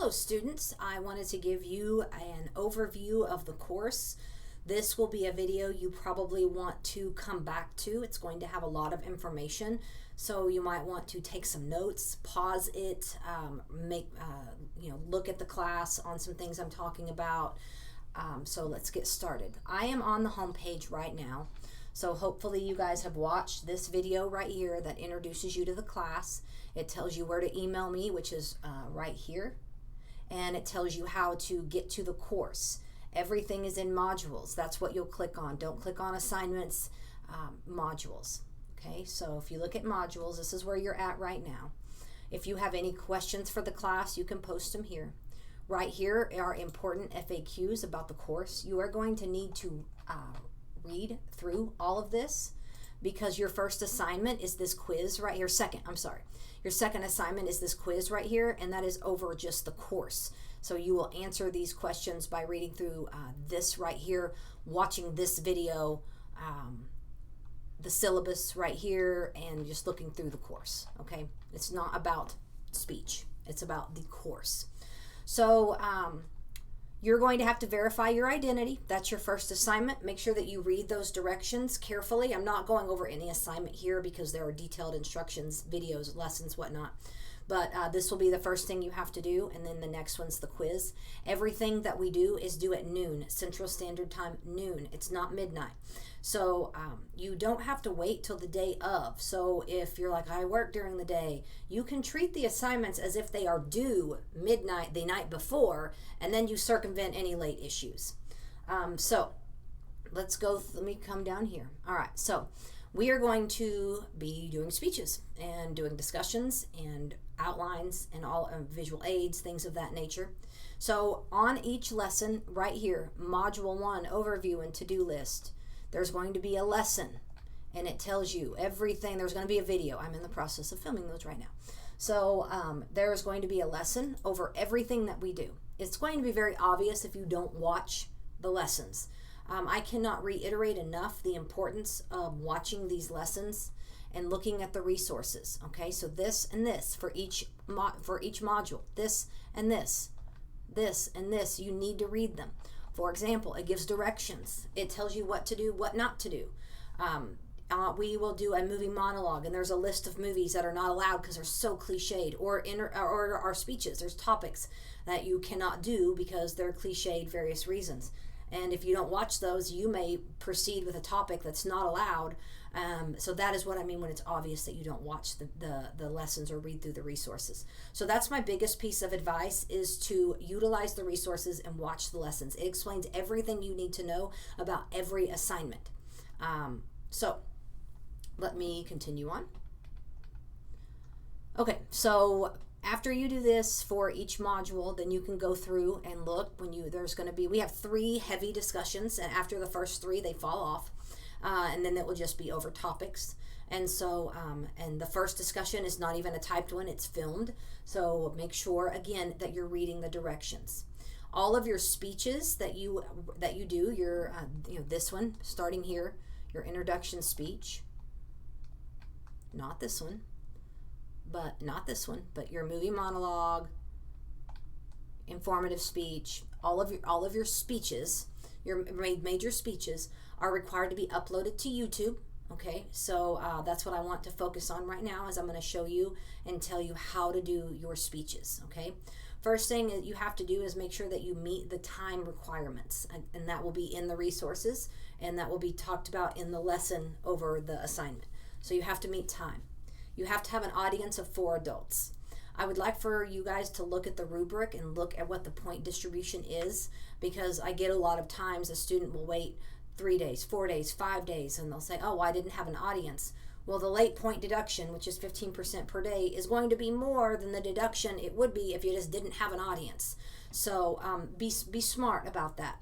Hello students, I wanted to give you an overview of the course. This will be a video you probably want to come back to. It's going to have a lot of information, so you might want to take some notes, pause it, look at the class on some things I'm talking about. So let's get started. I am on the home page right now, so hopefully you guys have watched this video right here that introduces you to the class. It tells you where to email me, which is right here, and it tells you how to get to the course. Everything is in modules. That's what you'll click on. Don't click on assignments, modules. Okay, so if you look at modules, this is where you're at right now. If you have any questions for the class, you can post them here. Right here are important FAQs about the course. You are going to need to read through all of this because your first assignment is this quiz right here. Your second assignment is this quiz right here, and that is over just the course. So you will answer these questions by reading through this right here, watching this video, the syllabus right here, and just looking through the course, okay? It's not about speech. It's about the course. So you're going to have to verify your identity. That's your first assignment. Make sure that you read those directions carefully. I'm not going over any assignment here because there are detailed instructions, videos, lessons, whatnot. But this will be the first thing you have to do, and then the next one's the quiz. Everything that we do is due at noon, Central Standard Time, noon. It's not midnight. So you don't have to wait till the day of. So if you're like, I work during the day, you can treat the assignments as if they are due midnight the night before, and then you circumvent any late issues. So let's go, let me come down here. All right, so we are going to be doing speeches and doing discussions and outlines and all visual aids, things of that nature. So on each lesson right here, Module 1, Overview and To-Do List, there's going to be a lesson, and it tells you everything. There's going to be a video. I'm in the process of filming those right now. So there's going to be a lesson over everything that we do. It's going to be very obvious if you don't watch the lessons. I cannot reiterate enough the importance of watching these lessons and looking at the resources. Okay, so this and this for each module, this and this and this, you need to read them. For example, it gives directions. It tells you what to do, what not to do. We will do a movie monologue, and there's a list of movies that are not allowed because they're so cliched, or our speeches. There's topics that you cannot do because they're cliched, various reasons. And if you don't watch those, you may proceed with a topic that's not allowed. So that is what I mean when it's obvious that you don't watch the lessons or read through the resources. So that's my biggest piece of advice, is to utilize the resources and watch the lessons. It explains everything you need to know about every assignment. So let me continue on. Okay, so after you do this for each module, then you can go through and look we have 3 heavy discussions, and after the first 3, they fall off. And then it will just be over topics. And so, and the first discussion is not even a typed one, it's filmed. So make sure, again, that you're reading the directions. All of your speeches that you do, your, this one, starting here, your introduction speech, not this one, but your movie monologue, informative speech, all of your speeches, your major speeches are required to be uploaded to YouTube. Okay, so that's what I want to focus on right now, is I'm going to show you and tell you how to do your speeches. Okay, first thing that you have to do is make sure that you meet the time requirements, and that will be in the resources, and that will be talked about in the lesson over the assignment. So you have to meet time. You have to have an audience of 4 adults. I would like for you guys to look at the rubric and look at what the point distribution is, because I get a lot of times a student will wait 3 days, 4 days, 5 days, and they'll say, oh, I didn't have an audience. Well, the late point deduction, which is 15% per day, is going to be more than the deduction it would be if you just didn't have an audience. So be smart about that.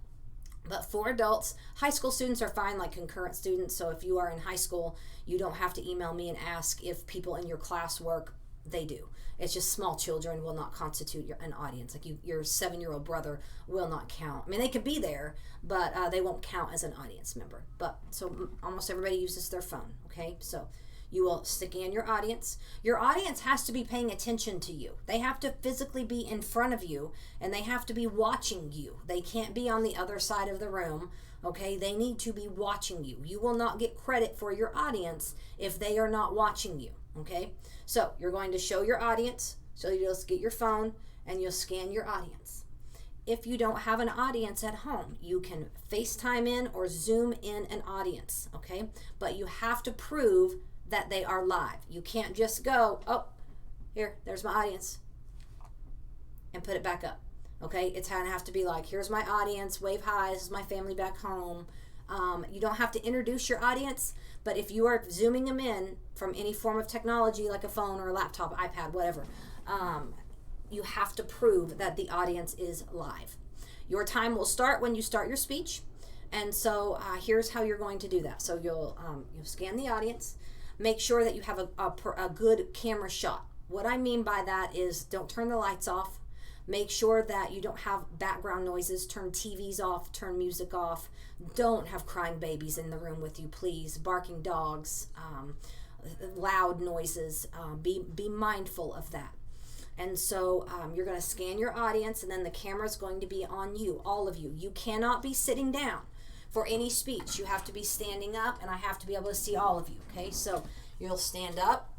But for adults, high school students are fine, like concurrent students. So if you are in high school, you don't have to email me and ask if people in your class work. They do. It's just small children will not constitute an audience. Like your 7-year-old brother will not count. I mean, they could be there, but they won't count as an audience member. But so almost everybody uses their phone. Okay, so You will scan your audience. Your audience has to be paying attention to you. They have to physically be in front of you, and they have to be watching you. They can't be on the other side of the room, okay? They need to be watching you. You will not get credit for your audience if they are not watching you, okay? So you're going to show your audience. So you'll just get your phone and you'll scan your audience. If you don't have an audience at home, you can FaceTime in or Zoom in an audience, okay? But you have to prove that they are live. You can't just go, oh, there's my audience, and put it back up, okay? It's going to have to be like, here's my audience, wave hi, this is my family back home. You don't have to introduce your audience, but if you are Zooming them in from any form of technology like a phone or a laptop, iPad, whatever, you have to prove that the audience is live. Your time will start when you start your speech, and so here's how you're going to do that. So you'll scan the audience, make sure that you have a good camera shot. What I mean by that is don't turn the lights off. Make sure that you don't have background noises. Turn TVs off, turn music off. Don't have crying babies in the room with you, please. Barking dogs, loud noises. Be mindful of that. And so you're going to scan your audience, and then the camera is going to be on you, all of you. You cannot be sitting down for any speech. You have to be standing up, and I have to be able to see all of you, okay? So you'll stand up,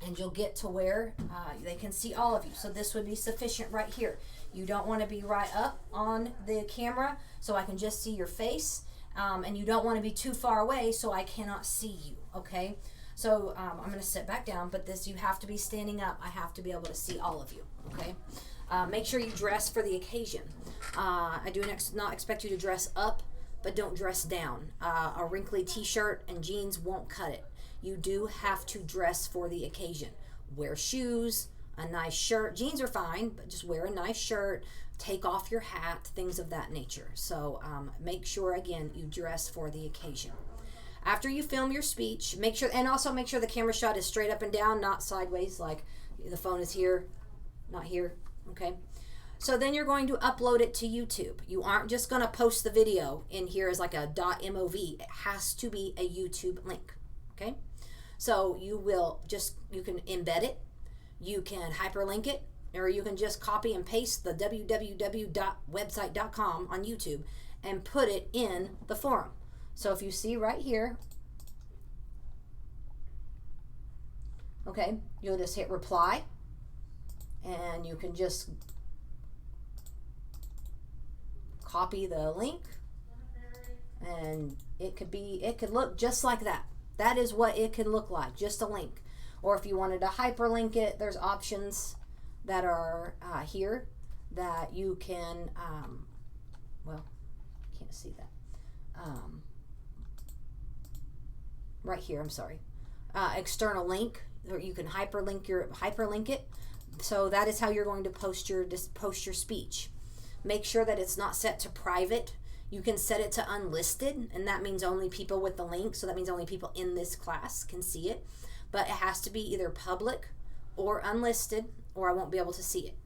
and you'll get to where they can see all of you. So this would be sufficient right here. You don't want to be right up on the camera so I can just see your face, and you don't want to be too far away so I cannot see you, okay? So I'm going to sit back down, but you have to be standing up. I have to be able to see all of you, okay? Make sure you dress for the occasion. I do not expect you to dress up, but don't dress down. A wrinkly t-shirt and jeans won't cut it. You do have to dress for the occasion. Wear shoes, a nice shirt. Jeans are fine, but just wear a nice shirt. Take off your hat, things of that nature. So make sure, again, you dress for the occasion. After you film your speech, make sure the camera shot is straight up and down, not sideways, like the phone is here, not here, okay? So then you're going to upload it to YouTube. You aren't just going to post the video in here as like a .mov. It has to be a YouTube link, okay? So you can embed it, you can hyperlink it, or you can just copy and paste the www.website.com on YouTube and put it in the forum. So if you see right here, okay, you'll just hit reply, and you can just copy the link, and it could look just like that. That is what it can look like, just a link. Or if you wanted to hyperlink it, there's options that are here that you can, can't see that. Right here, I'm sorry. External link, or you can hyperlink it. So that is how you're going to post your speech. Make sure that it's not set to private. You can set it to unlisted, and that means only people with the link. So that means only people in this class can see it. But it has to be either public or unlisted, or I won't be able to see it.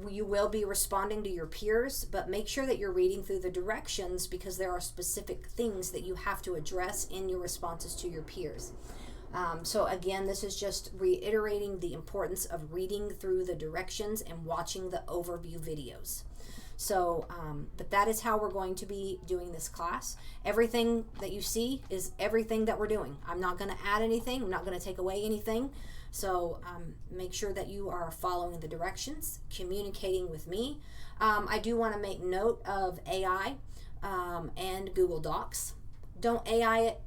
You will be responding to your peers, but make sure that you're reading through the directions, because there are specific things that you have to address in your responses to your peers. So again, this is just reiterating the importance of reading through the directions and watching the overview videos. So, but that is how we're going to be doing this class. Everything that you see is everything that we're doing. I'm not going to add anything. I'm not going to take away anything. So make sure that you are following the directions, communicating with me. I do want to make note of AI and Google Docs. Don't AI it.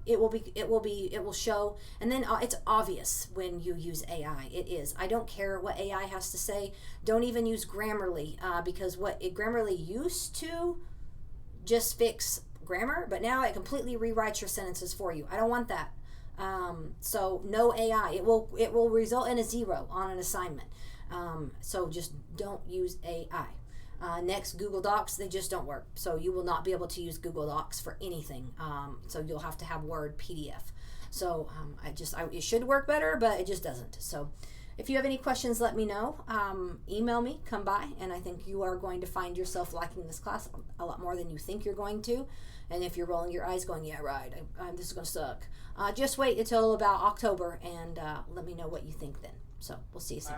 It will show, and then it's obvious when you use AI. It is. I don't care what AI has to say. Don't even use Grammarly, because what Grammarly used to just fix grammar, but now it completely rewrites your sentences for you. I don't want that. So no AI. It will result in a 0 on an assignment. So just don't use AI. Next, Google Docs, they just don't work. So you will not be able to use Google Docs for anything. So you'll have to have Word, PDF. So it should work better, but it just doesn't. So if you have any questions, let me know. Email me, come by, and I think you are going to find yourself liking this class a lot more than you think you're going to. And if you're rolling your eyes going, yeah, right, this is going to suck, just wait until about October and let me know what you think then. So we'll see you soon.